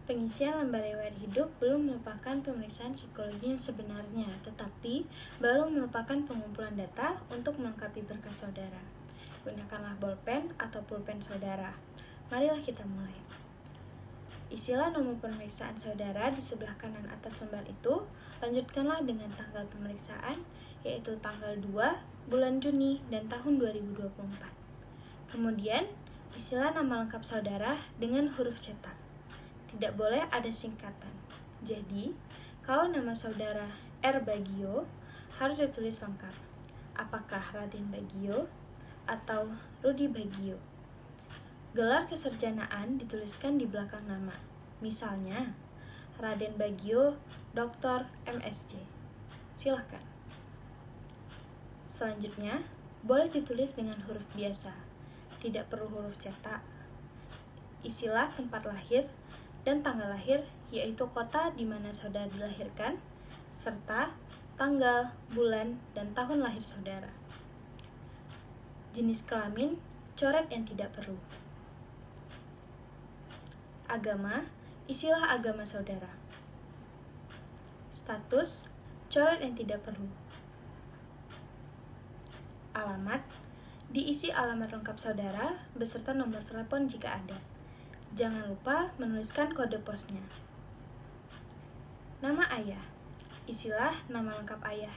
Pengisian lembar riwayat hidup belum merupakan pemeriksaan psikologi yang sebenarnya, tetapi baru merupakan pengumpulan data untuk melengkapi berkas saudara. Gunakanlah bolpen atau pulpen saudara. Marilah kita mulai. Isilah nomor pemeriksaan saudara di sebelah kanan atas lembar itu. Lanjutkanlah dengan tanggal pemeriksaan, yaitu tanggal 2 bulan Juni dan tahun 2024. Kemudian, isilah nama lengkap saudara dengan huruf cetak. Tidak boleh ada singkatan. Jadi, kalau nama saudara R. Bagio, harus ditulis lengkap. Apakah Raden Bagio atau Rudi Bagio? Gelar kesarjanaan dituliskan di belakang nama. Misalnya, Raden Bagio, Dr. MSc. Silakan. Selanjutnya, boleh ditulis dengan huruf biasa. Tidak perlu huruf cetak. Isilah tempat lahir dan tanggal lahir, yaitu kota di mana saudara dilahirkan, serta tanggal, bulan, dan tahun lahir saudara. Jenis kelamin, coret yang tidak perlu. Agama, isilah agama saudara. Status, coret yang tidak perlu. Alamat, diisi alamat lengkap saudara beserta nomor telepon jika ada. Jangan lupa menuliskan kode posnya. Nama ayah, isilah nama lengkap ayah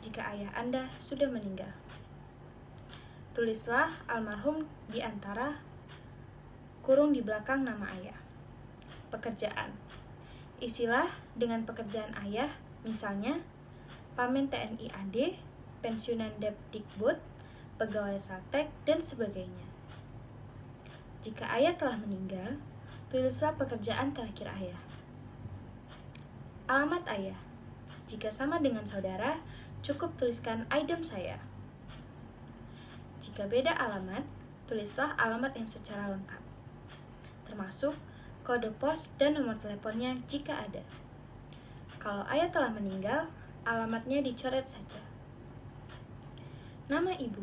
jika ayah Anda sudah meninggal. Tulislah almarhum di antara kurung di belakang nama ayah. Pekerjaan, isilah dengan pekerjaan ayah, misalnya Pamen TNI AD, pensiunan Depdikbud, pegawai Saltek, dan sebagainya. Jika ayah telah meninggal, tulislah pekerjaan terakhir ayah. Alamat ayah, jika sama dengan saudara, cukup tuliskan item saya. Jika beda alamat, tulislah alamat yang secara lengkap, termasuk kode pos dan nomor teleponnya jika ada. Kalau ayah telah meninggal, alamatnya dicoret saja. Nama ibu,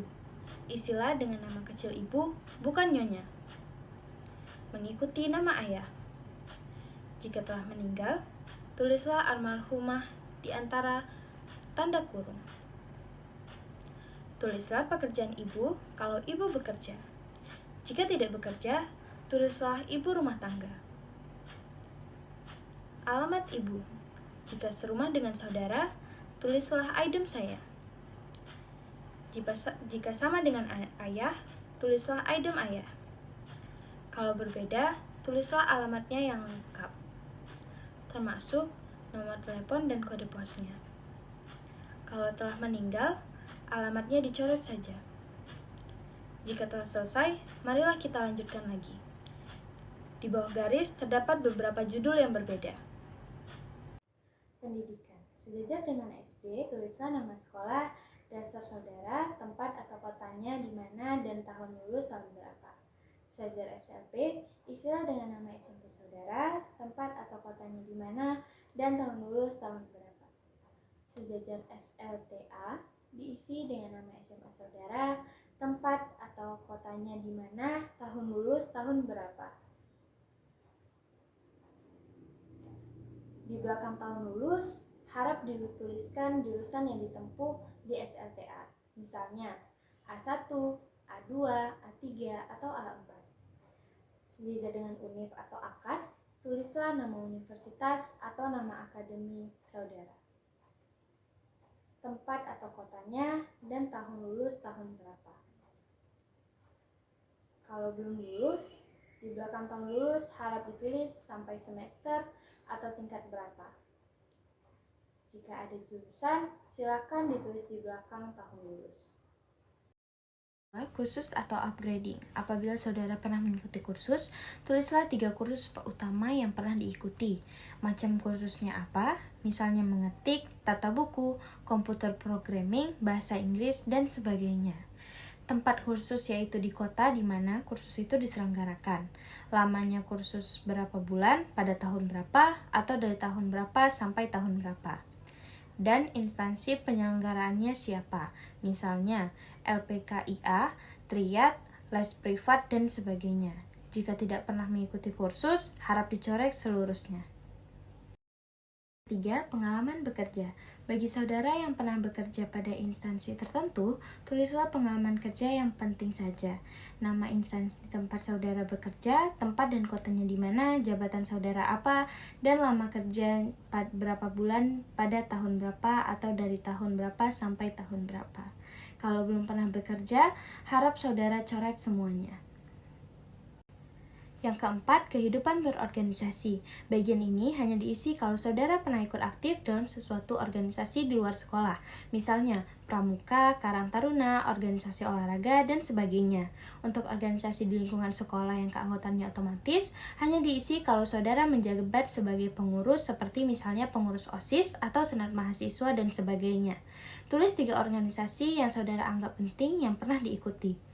isilah dengan nama kecil ibu, bukan nyonya. Mengikuti nama ayah. Jika telah meninggal, tulislah almarhumah di antara tanda kurung. Tulislah pekerjaan ibu kalau ibu bekerja. Jika tidak bekerja, tulislah ibu rumah tangga. Alamat ibu. Jika serumah dengan saudara, tulislah item saya. Jika sama dengan ayah, tulislah item ayah. Kalau berbeda, tulislah alamatnya yang lengkap, termasuk nomor telepon dan kode posnya. Kalau telah meninggal, alamatnya dicoret saja. Jika telah selesai, marilah kita lanjutkan lagi. Di bawah garis terdapat beberapa judul yang berbeda. Pendidikan. Sejajar dengan SD, tulislah nama sekolah dasar saudara, tempat atau kotanya di mana, dan tahun lulus tahun berapa. Sejajar SLP, isilah dengan nama SMP saudara, tempat atau kotanya di mana, dan tahun lulus tahun berapa. Sejajar SLTA, diisi dengan nama SMA saudara, tempat atau kotanya di mana, tahun lulus tahun berapa. Di belakang tahun lulus, harap dituliskan jurusan yang ditempuh di SLTA, misalnya A1, A2, A3, atau A4. Sejajar dengan univ atau akad, tulislah nama universitas atau nama akademi saudara, tempat atau kotanya, dan tahun lulus tahun berapa. Kalau belum lulus, di belakang tahun lulus harap ditulis sampai semester atau tingkat berapa. Jika ada jurusan, silakan ditulis di belakang tahun lulus. Kursus atau upgrading. Apabila saudara pernah mengikuti kursus, tulislah 3 kursus utama yang pernah diikuti. Macam kursusnya apa? Misalnya mengetik, tata buku, komputer programming, bahasa Inggris, dan sebagainya. Tempat kursus yaitu di kota di mana kursus itu diselenggarakan. Lamanya kursus berapa bulan, pada tahun berapa, atau dari tahun berapa sampai tahun berapa. Dan instansi penyelenggaraannya siapa, misalnya LPKIA, Triad, les privat, dan sebagainya. Jika tidak pernah mengikuti kursus, harap dicoret seluruhnya. 3. Pengalaman bekerja. Bagi saudara yang pernah bekerja pada instansi tertentu, tulislah pengalaman kerja yang penting saja. Nama instansi tempat saudara bekerja, tempat dan kotanya di mana, jabatan saudara apa, dan lama kerja berapa bulan pada tahun berapa atau dari tahun berapa sampai tahun berapa. Kalau belum pernah bekerja, harap saudara coret semuanya. Yang keempat, kehidupan berorganisasi. Bagian ini hanya diisi kalau saudara pernah ikut aktif dalam sesuatu organisasi di luar sekolah. Misalnya, pramuka, karang taruna, organisasi olahraga, dan sebagainya. Untuk organisasi di lingkungan sekolah yang keanggotaannya otomatis, hanya diisi kalau saudara menjabat sebagai pengurus seperti misalnya pengurus OSIS atau senat mahasiswa dan sebagainya. Tulis 3 organisasi yang saudara anggap penting yang pernah diikuti.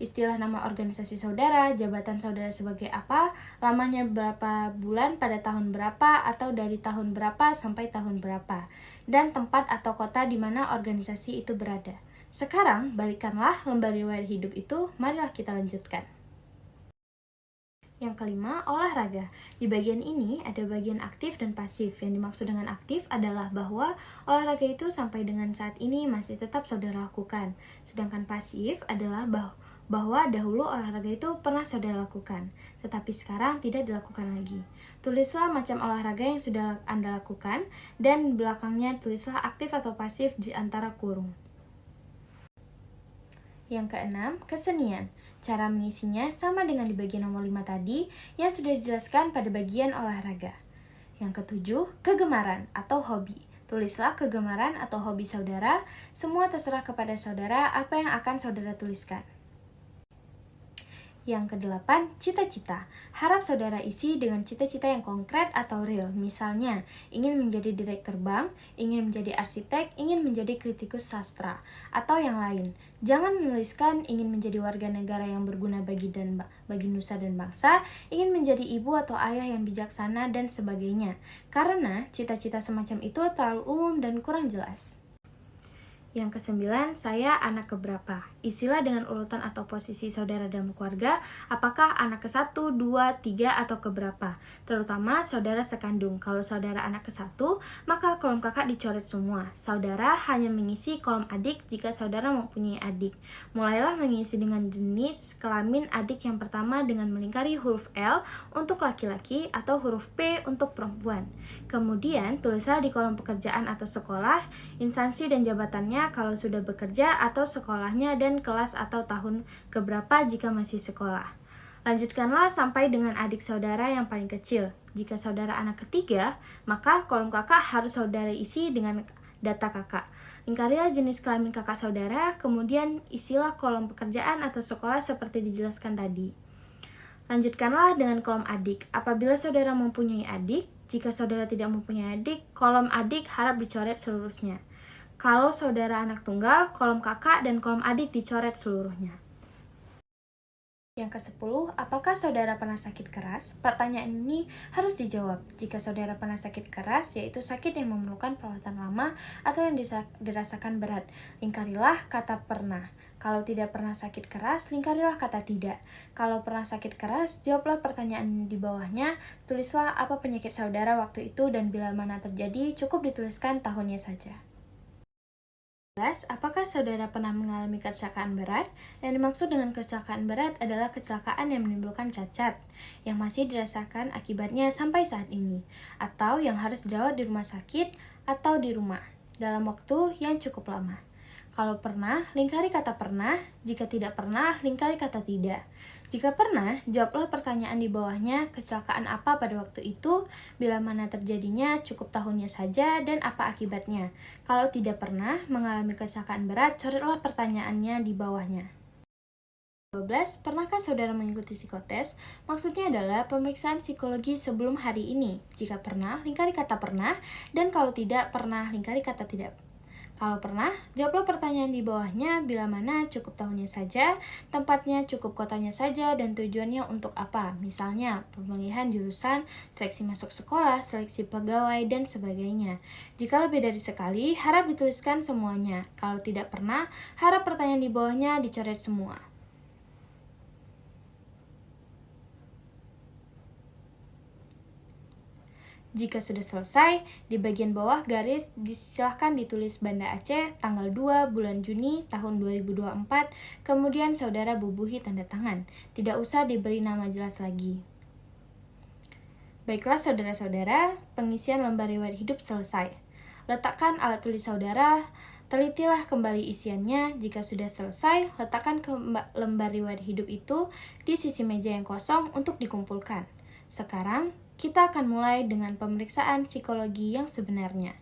Istilah nama organisasi saudara, jabatan saudara sebagai apa, lamanya berapa bulan pada tahun berapa atau dari tahun berapa sampai tahun berapa, dan tempat atau kota di mana organisasi itu berada. Sekarang, balikkanlah lembar riwayat hidup itu, marilah kita lanjutkan. Yang kelima, olahraga. Di bagian ini ada bagian aktif dan pasif. Yang dimaksud dengan aktif adalah bahwa olahraga itu sampai dengan saat ini masih tetap saudara lakukan. Sedangkan pasif adalah bahwa dahulu olahraga itu pernah saudara lakukan, tetapi sekarang tidak dilakukan lagi. Tulislah macam olahraga yang sudah Anda lakukan, dan belakangnya tulislah aktif atau pasif di antara kurung. Yang keenam, kesenian. Cara mengisinya sama dengan di bagian nomor 5 tadi yang sudah dijelaskan pada bagian olahraga. Yang ketujuh, kegemaran atau hobi. Tulislah kegemaran atau hobi saudara, semua terserah kepada saudara apa yang akan saudara tuliskan. Yang kedelapan, cita-cita. Harap saudara isi dengan cita-cita yang konkret atau real. Misalnya, ingin menjadi direktur bank, ingin menjadi arsitek, ingin menjadi kritikus sastra, atau yang lain. Jangan menuliskan ingin menjadi warga negara yang berguna bagi nusa dan bangsa, ingin menjadi ibu atau ayah yang bijaksana, dan sebagainya. Karena cita-cita semacam itu terlalu umum dan kurang jelas. Yang kesembilan, saya anak keberapa? Isilah dengan urutan atau posisi saudara dalam keluarga, apakah anak ke-1, 2, 3, atau keberapa. Terutama saudara sekandung. Kalau saudara anak ke-1, maka kolom kakak dicoret semua. Saudara hanya mengisi kolom adik jika saudara mempunyai adik. Mulailah mengisi dengan jenis kelamin adik yang pertama dengan melingkari huruf L untuk laki-laki atau huruf P untuk perempuan. Kemudian, tulislah di kolom pekerjaan atau sekolah, instansi dan jabatannya kalau sudah bekerja atau sekolahnya dan kelas atau tahun keberapa jika masih sekolah. Lanjutkanlah sampai dengan adik saudara yang paling kecil. Jika saudara anak ketiga, maka kolom kakak harus saudara isi dengan data kakak. Lingkarilah jenis kelamin kakak saudara, kemudian isilah kolom pekerjaan atau sekolah seperti dijelaskan tadi. Lanjutkanlah dengan kolom adik. Apabila saudara mempunyai adik, jika saudara tidak mempunyai adik, kolom adik harap dicoret seluruhnya. Kalau saudara anak tunggal, kolom kakak dan kolom adik dicoret seluruhnya. Yang ke-10, apakah saudara pernah sakit keras? Pertanyaan ini harus dijawab. Jika saudara pernah sakit keras, yaitu sakit yang memerlukan perawatan lama atau yang dirasakan berat, lingkarilah kata pernah. Kalau tidak pernah sakit keras, lingkarilah kata tidak. Kalau pernah sakit keras, jawablah pertanyaan di bawahnya, tulislah apa penyakit saudara waktu itu dan bila mana terjadi, cukup dituliskan tahunnya saja. Apakah saudara pernah mengalami kecelakaan berat? Yang dimaksud dengan kecelakaan berat adalah kecelakaan yang menimbulkan cacat, yang masih dirasakan akibatnya sampai saat ini, atau yang harus dirawat di rumah sakit atau di rumah, dalam waktu yang cukup lama. Kalau pernah, lingkari kata pernah. Jika tidak pernah, lingkari kata tidak. Jika pernah, jawablah pertanyaan di bawahnya, kecelakaan apa pada waktu itu, bila mana terjadinya, cukup tahunnya saja, dan apa akibatnya. Kalau tidak pernah mengalami kecelakaan berat, coretlah pertanyaannya di bawahnya. 12. Pernahkah saudara mengikuti psikotes? Maksudnya adalah pemeriksaan psikologi sebelum hari ini. Jika pernah, lingkari kata pernah, dan kalau tidak pernah, lingkari kata tidak. Kalau pernah, jawablah pertanyaan di bawahnya, bila mana cukup tahunnya saja, tempatnya cukup kotanya saja, dan tujuannya untuk apa. Misalnya, pemilihan jurusan, seleksi masuk sekolah, seleksi pegawai, dan sebagainya. Jika lebih dari sekali, harap dituliskan semuanya. Kalau tidak pernah, harap pertanyaan di bawahnya dicoret semua. Jika sudah selesai, di bagian bawah garis silahkan ditulis Banda Aceh tanggal 2 bulan Juni tahun 2024, kemudian saudara bubuhi tanda tangan. Tidak usah diberi nama jelas lagi. Baiklah saudara-saudara, pengisian lembar riwayat hidup selesai. Letakkan alat tulis saudara, telitilah kembali isiannya. Jika sudah selesai, letakkan lembar riwayat hidup itu di sisi meja yang kosong untuk dikumpulkan. Sekarang, kita akan mulai dengan pemeriksaan psikologi yang sebenarnya.